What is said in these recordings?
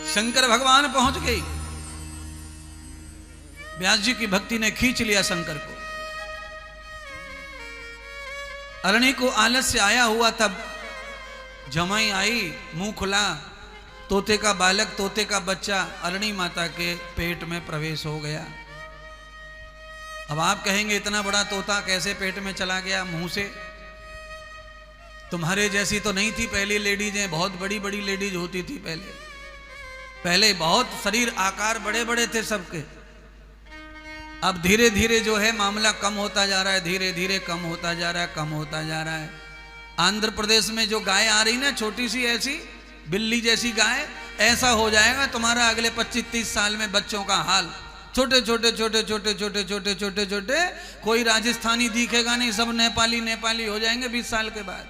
शंकर भगवान पहुंच गई। व्यास जी की भक्ति ने खींच लिया शंकर को। अरणी को आलस्य आया हुआ, तब जमाई आई, मुंह खुला, तोते का बालक, तोते का बच्चा अरणी माता के पेट में प्रवेश हो गया। अब आप कहेंगे इतना बड़ा तोता कैसे पेट में चला गया मुंह से? तुम्हारे जैसी तो नहीं थी पहली लेडीजें, बहुत बड़ी बड़ी लेडीज होती थी पहले बहुत शरीर आकार बड़े बड़े थे सबके। अब धीरे धीरे जो है मामला कम होता जा रहा है, धीरे धीरे कम होता जा रहा है, कम होता जा रहा है। आंध्र प्रदेश में जो गाय आ रही ना, छोटी सी ऐसी बिल्ली जैसी गाय, ऐसा हो जाएगा तुम्हारा अगले 25-30 साल में बच्चों का हाल। छोटे छोटे छोटे छोटे छोटे छोटे छोटे छोटे, कोई राजस्थानी दिखेगा नहीं, सब नेपाली हो जाएंगे 20 साल के बाद।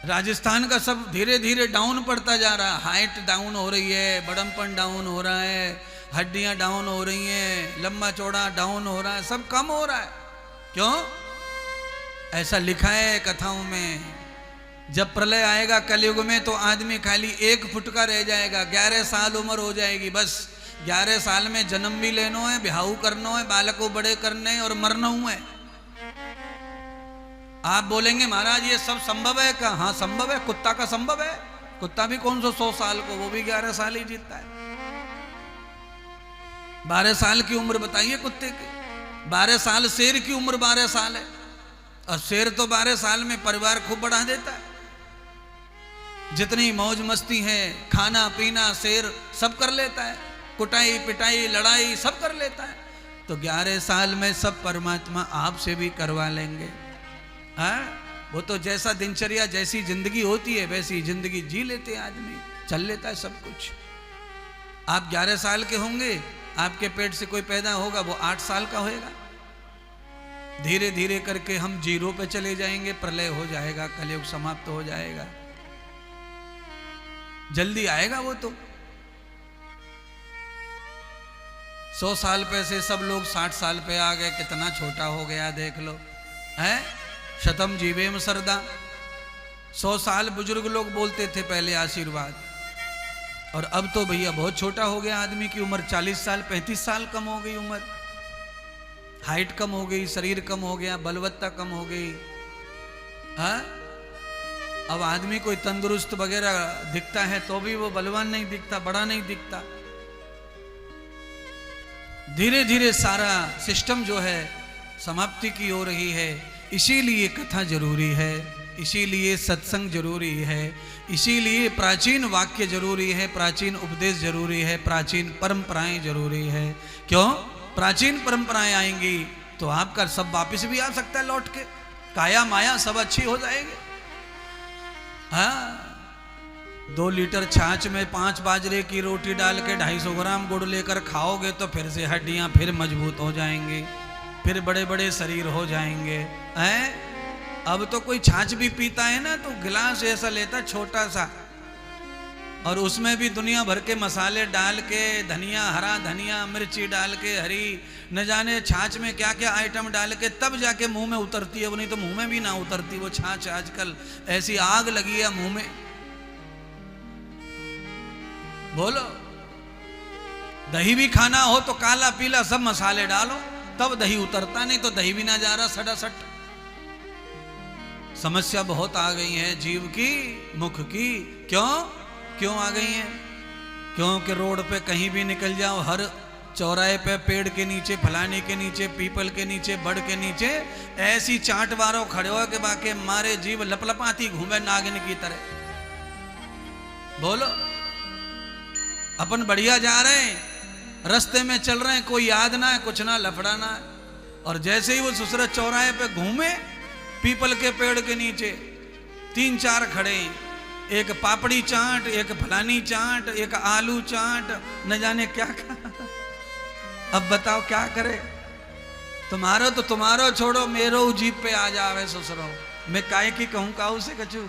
राजस्थान का सब धीरे धीरे डाउन पड़ता जा रहा है, हाइट डाउन हो रही है, बड़मपन डाउन हो रहा है, हड्डियां डाउन हो रही हैं, लंबा चौड़ा डाउन हो रहा है, सब कम हो रहा है। क्यों? ऐसा लिखा है कथाओं में, जब प्रलय आएगा कलयुग में तो आदमी खाली 1 फुट का रह जाएगा, 11 साल उम्र हो जाएगी बस। 11 साल में जन्म भी लेना है, ब्याह करना है, बालकों बड़े करने हैं और मरना है। आप बोलेंगे महाराज ये सब संभव है क्या? हाँ संभव है, कुत्ता का संभव है। कुत्ता भी कौन सा 100 साल को, वो भी 11 साल ही जीतता है। 12 साल की उम्र बताइए कुत्ते की, 12 साल। शेर की उम्र 12 साल है, और शेर तो 12 साल में परिवार खूब बढ़ा देता है। जितनी मौज मस्ती है, खाना पीना शेर सब कर लेता है, कुटाई पिटाई लड़ाई सब कर लेता है। तो 11 साल में सब परमात्मा आपसे भी करवा लेंगे। हाँ, वो तो जैसा दिनचर्या जैसी जिंदगी होती है वैसी जिंदगी जी लेते आदमी, चल लेता है सब कुछ। आप 11 साल के होंगे, आपके पेट से कोई पैदा होगा वो 8 साल का होएगा। धीरे धीरे करके हम 0 पे चले जाएंगे, प्रलय हो जाएगा, कलयुग समाप्त हो जाएगा। जल्दी आएगा वो तो। 100 साल पे से सब लोग 60 साल पे आ गए, कितना छोटा हो गया देख लो है। शतम जीवेम सरदा, 100 साल बुजुर्ग लोग बोलते थे पहले आशीर्वाद, और अब तो भैया बहुत छोटा हो गया आदमी की उम्र। 40 साल 35 साल कम हो गई उम्र, हाइट कम हो गई, शरीर कम हो गया, बलवत्ता कम हो गई। हाँ, अब आदमी कोई तंदुरुस्त वगैरह दिखता है तो भी वो बलवान नहीं दिखता, बड़ा नहीं दिखता। धीरे धीरे सारा सिस्टम जो है समाप्ति की हो रही है। इसीलिए कथा जरूरी है, इसीलिए सत्संग जरूरी है, इसीलिए प्राचीन वाक्य जरूरी है, प्राचीन उपदेश जरूरी है, प्राचीन परंपराएं जरूरी है। क्यों? प्राचीन परंपराएं आएंगी तो आपका सब वापस भी आ सकता है लौट के, काया माया सब अच्छी हो जाएगी। हाँ, 2 लीटर छाछ में 5 बाजरे की रोटी डाल के 250 ग्राम गुड़ लेकर खाओगे तो फिर से हड्डियां फिर मजबूत हो जाएंगी, फिर बड़े बड़े शरीर हो जाएंगे। हैं? अब तो कोई छाछ भी पीता है ना तो गिलास ऐसा लेता छोटा सा, और उसमें भी दुनिया भर के मसाले डाल के, धनिया, हरा धनिया, मिर्ची डाल के, हरी न जाने छाछ में क्या क्या आइटम डाल के तब जाके मुंह में उतरती है वो, नहीं तो मुंह में भी ना उतरती वो छाछ। आजकल ऐसी आग लगी है मुंह में, बोलो। दही भी खाना हो तो काला पीला सब मसाले डालो तब दही उतरता, नहीं तो दही भी ना जा रहा सटासट। समस्या बहुत आ गई है जीव की, मुख की। क्यों आ गई है? क्योंकि रोड पे कहीं भी निकल जाओ, हर चौराहे पे पेड़ के नीचे, फलाने के नीचे, पीपल के नीचे, बड़ के नीचे ऐसी चाट वारों खड़े हो के बाके मारे जीव लपलपाती घूमे नागिन की तरह। बोलो, अपन बढ़िया जा रहे हैं, रास्ते में चल रहे हैं, कोई याद ना है, कुछ ना लफड़ा ना है, और जैसे ही वो सुसरत चौराहे पे घूमे, पीपल के पेड़ के नीचे 3-4 खड़े हैं, एक पापड़ी चाट, एक फलानी चाट, एक आलू चाट, न जाने क्या क्या। अब बताओ क्या करे? तुम्हारो तो तुम्हारो छोड़ो, मेरो जीप पे आ जावे ससुरो, मैं काहे की कहूं काऊ से कचू।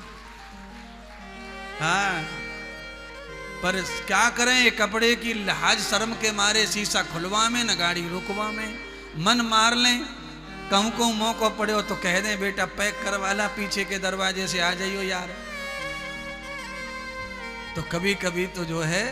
हाँ, पर क्या करें, ये कपड़े की लाज शर्म के मारे शीशा खुलवा में न गाड़ी रुकवा में। मन मार लें, कहूं को मौका पड़े हो तो कह दें बेटा पैक करवाला, पीछे के दरवाजे से आ जाइयो यार। तो कभी कभी तो जो है